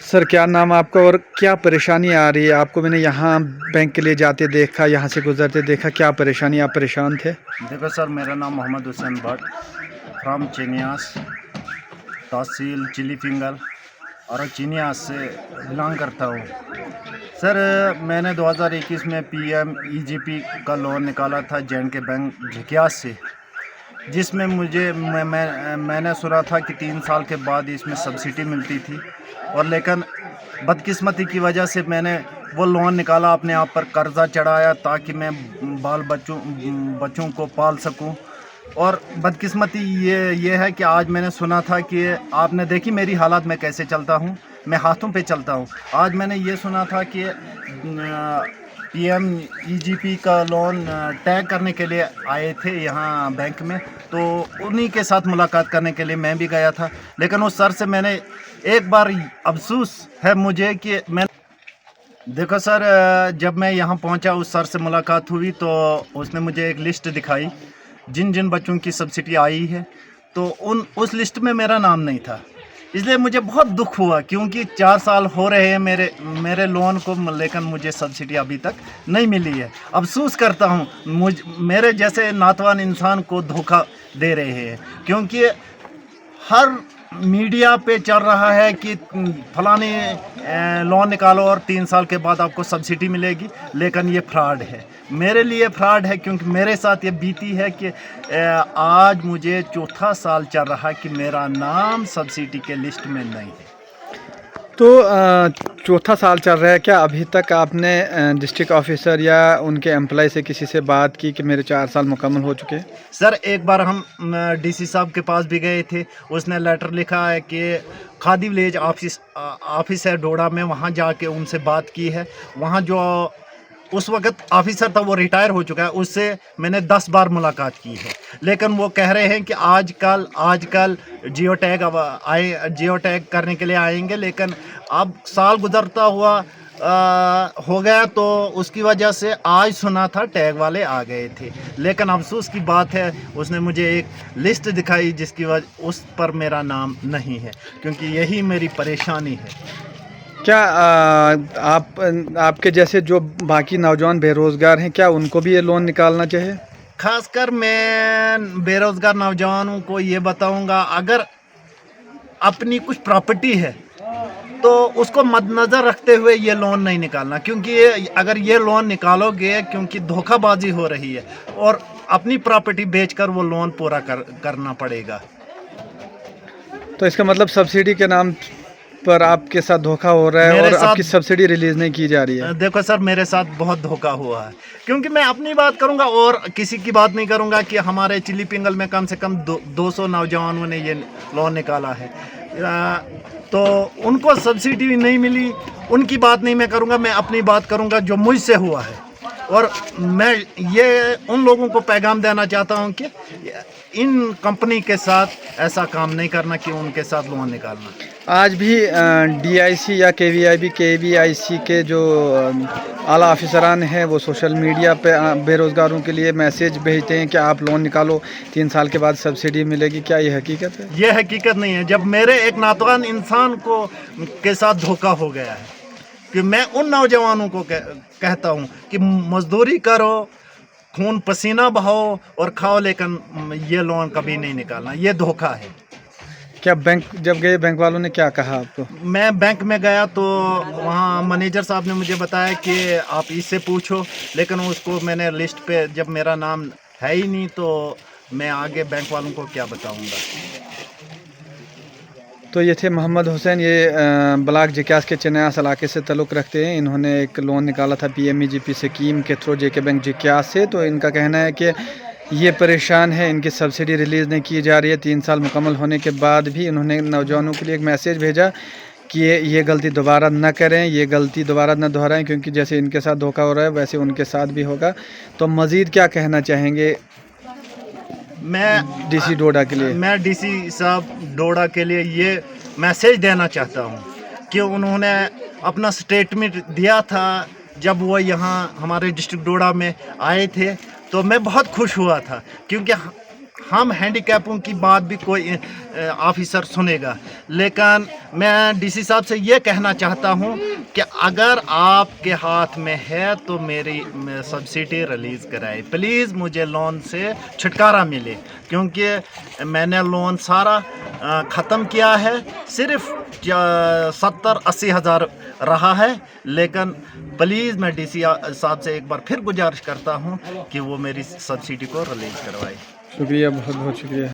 سر کیا نام ہے آپ کا اور کیا پریشانی آ رہی ہے آپ کو؟ میں نے یہاں بینک کے لیے جاتے دیکھا، یہاں سے گزرتے دیکھا، کیا پریشانی؟ آپ پریشان تھے؟ دیکھو سر، میرا نام محمد حسین بٹ فرام چینیاس، تحصیل چلی فنگل اور چینیاس سے بلانگ کرتا ہوں۔ سر میں نے 2021 میں PMEGP کا لون نکالا تھا JNK بینک جھکیاس سے، جس میں میں نے سنا تھا کہ 3 سال کے بعد اس میں سبسڈی ملتی تھی، اور لیکن بدقسمتی کی وجہ سے میں نے وہ لون نکالا، اپنے آپ پر قرضہ چڑھایا تاکہ میں بچوں کو پال سکوں۔ اور بدقسمتی یہ ہے کہ آج میں نے سنا تھا کہ آپ نے دیکھی میری حالت، میں کیسے چلتا ہوں، میں ہاتھوں پہ چلتا ہوں۔ آج میں نے یہ سنا تھا کہ PMEGP کا لون ٹیگ کرنے کے لیے آئے تھے یہاں بینک میں، تو انہی کے ساتھ ملاقات کرنے کے لیے میں بھی گیا تھا، لیکن اس سر سے میں نے ایک بار افسوس ہے مجھے کہ دیکھو سر، جب میں یہاں پہنچا اس سر سے ملاقات ہوئی تو اس نے مجھے ایک لسٹ دکھائی جن بچوں کی سبسڈی آئی ہے، تو اس لسٹ میں میرا نام نہیں تھا۔ اس لیے مجھے بہت دکھ ہوا، کیونکہ 4 سال ہو رہے ہیں میرے لون کو، لیکن مجھے سبسڈی ابھی تک نہیں ملی ہے۔ افسوس کرتا ہوں میرے جیسے ناتوان انسان کو دھوکہ دے رہے ہیں، کیونکہ ہر میڈیا پہ چل رہا ہے کہ فلانے لون نکالو اور 3 سال کے بعد آپ کو سبسڈی ملے گی، لیکن یہ فراڈ ہے، میرے لیے فراڈ ہے، کیونکہ میرے ساتھ یہ بیتی ہے کہ آج مجھے 4تھا سال چل رہا کہ میرا نام سبسڈی کے لسٹ میں نہیں ہے۔ تو 4تھا سال چل رہا ہے، کیا ابھی تک آپ نے ڈسٹرکٹ آفیسر یا ان کے امپلائی سے کسی سے بات کی کہ میرے 4 سال مکمل ہو چکے؟ سر ایک بار ہم DC صاحب کے پاس بھی گئے تھے، اس نے لیٹر لکھا ہے کہ کھادی ولیج آفس ہے ڈوڑا میں، وہاں جا کے ان سے بات کی ہے۔ وہاں جو اس وقت آفیسر تھا وہ ریٹائر ہو چکا ہے، اس سے میں نے 10 بار ملاقات کی ہے، لیکن وہ کہہ رہے ہیں کہ آج کل جیو ٹیگ کرنے کے لیے آئیں گے، لیکن اب سال گزرتا ہوا ہو گیا، تو اس کی وجہ سے آج سنا تھا ٹیگ والے آ گئے تھے، لیکن افسوس کی بات ہے اس نے مجھے ایک لسٹ دکھائی جس کی وجہ اس پر میرا نام نہیں ہے، کیونکہ یہی میری پریشانی ہے۔ کیا آپ کے جیسے جو باقی نوجوان بے روزگار ہیں، کیا ان کو بھی یہ لون نکالنا چاہیے؟ خاص کر میں بے روزگار نوجوانوں کو یہ بتاؤں گا، اگر اپنی کچھ پراپرٹی ہے تو اس کو مد نظر رکھتے ہوئے یہ لون نہیں نکالنا، کیونکہ اگر یہ لون نکالو گے، کیونکہ دھوکہ بازی ہو رہی ہے، اور اپنی پراپرٹی بیچ کر وہ لون پورا کرنا پڑے گا۔ تو اس کا مطلب سبسڈی کے نام پر آپ کے ساتھ دھوکہ ہو رہا ہے اور آپ کی سبسڈی ریلیز نہیں کی جا رہی ہے؟ دیکھو سر، میرے ساتھ بہت دھوکہ ہوا ہے، کیونکہ میں اپنی بات کروں گا اور کسی کی بات نہیں کروں گا کہ ہمارے چلی پنگل میں کم سے کم 200 نوجوانوں نے یہ لون نکالا ہے، تو ان کو سبسڈی نہیں ملی، ان کی بات نہیں میں کروں گا، میں اپنی بات کروں گا جو مجھ سے ہوا ہے۔ اور میں یہ ان لوگوں کو پیغام دینا چاہتا ہوں کہ ان کمپنی کے ساتھ ایسا کام نہیں کرنا کہ ان کے ساتھ لون نکالنا۔ آج بھی DIC یا KVIC کے جو اعلیٰ افسران ہیں وہ سوشل میڈیا پہ بے روزگاروں کے لیے میسیج بھیجتے ہیں کہ آپ لون نکالو، 3 سال کے بعد سبسڈی ملے گی، کیا یہ حقیقت ہے؟ یہ حقیقت نہیں ہے، جب میرے ایک ناتوان انسان کے ساتھ دھوکہ ہو گیا ہے، کہ میں ان نوجوانوں کو کہتا ہوں کہ مزدوری کرو، خون پسینہ بہاؤ اور کھاؤ، لیکن یہ لون کبھی نہیں نکالنا، یہ دھوکہ ہے۔ کیا بینک جب گئے بینک والوں نے کیا کہا آپ کو؟ میں بینک میں گیا تو وہاں منیجر صاحب نے مجھے بتایا کہ آپ اس سے پوچھو، لیکن اس کو میں نے لسٹ پہ جب میرا نام ہے ہی نہیں تو میں آگے بینک والوں کو کیا بتاؤں گا۔ تو یہ تھے محمد حسین، یہ بلاک جھکیاس کے چینیاس علاقے سے تعلق رکھتے ہیں۔ انہوں نے ایک لون نکالا تھا PMEGP اسکیم کے تھرو JK بینک جھکیاس سے، تو ان کا کہنا ہے کہ یہ پریشان ہے، ان کی سبسڈی ریلیز نہیں کی جا رہی ہے، 3 سال مکمل ہونے کے بعد بھی انہوں نے نوجوانوں کے لیے ایک میسیج بھیجا کہ یہ غلطی دوبارہ نہ کریں، یہ غلطی دوبارہ نہ دہرائیں، کیونکہ جیسے ان کے ساتھ دھوکہ ہو رہا ہے ویسے ان کے ساتھ بھی ہوگا۔ تو مزید کیا کہنا چاہیں گے میں DC ڈوڈا کے لیے؟ میں DC صاحب ڈوڈا کے لیے یہ میسیج دینا چاہتا ہوں کہ انہوں نے اپنا سٹیٹمنٹ دیا تھا جب وہ یہاں ہمارے ڈسٹرکٹ ڈوڈا میں آئے تھے، تو میں بہت خوش ہوا تھا، کیونکہ ہم ہینڈی کیپوں کی بات بھی کوئی آفیسر سنے گا، لیکن میں ڈی سی صاحب سے یہ کہنا چاہتا ہوں کہ اگر آپ کے ہاتھ میں ہے تو میری سبسڈی ریلیز کرائے پلیز، مجھے لون سے چھٹکارا ملے، کیونکہ میں نے لون سارا ختم کیا ہے، صرف 70-80 ہزار رہا ہے، لیکن پلیز میں ڈی سی صاحب سے ایک بار پھر گزارش کرتا ہوں کہ وہ میری سبسڈی کو ریلیز کروائے۔ شکریہ، بہت بہت شکریہ۔